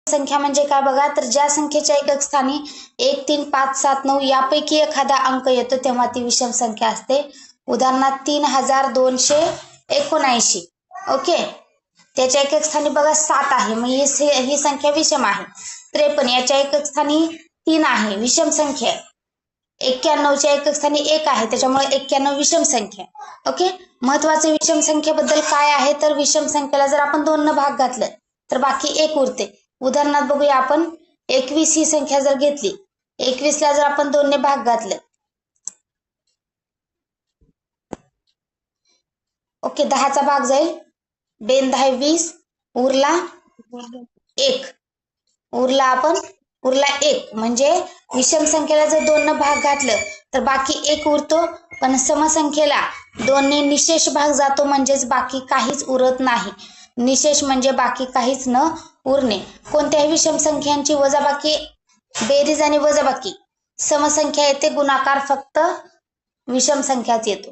संख्या म्हणजे काय बघा, तर ज्या संख्येच्या एकक स्थानी 1, 3, 5, 7, 9 यापैकी एखादा अंक येतो तेव्हा ती विषम संख्या असते. उदाहरणार्थ 3279. ओके, त्याच्या एकक स्थानी बघा 7 आहे, मग ही संख्या विषम आहे. 53 याच्या एकक स्थानी 3 आहे, विषम संख्या आहे. 91च्या एकक स्थानी 1 आहे, त्याच्यामुळे 91 विषम संख्या. ओके, महत्वाचे विषम संख्येबद्दल काय आहे, तर विषम संख्येला जर आपण 2 न भाग घातलं तर बाकी 1 उरते. उदाहरणार्थ बघूया आपण, 21 ही संख्या जर घेतली, 21 ला जर आपण 2 ने भाग घातलं, ओके, 10चा भाग जाईल, 2 10 20, उरला 1, उरला 1. म्हणजे विषम संख्येला जर 2 न भाग घातलं तर बाकी 1 उरतो, पण समसंख्येला 2 ने निशेष भाग जातो, म्हणजेच बाकी काहीच उरत नाही. निशेष म्हणजे बाकी काहीच न उरणे. कोणत्याही विषम संख्यांची वजाबाकी, बेरीज आणि वजाबाकी समसंख्या येते, गुणाकार फक्त विषम संख्याच येतो.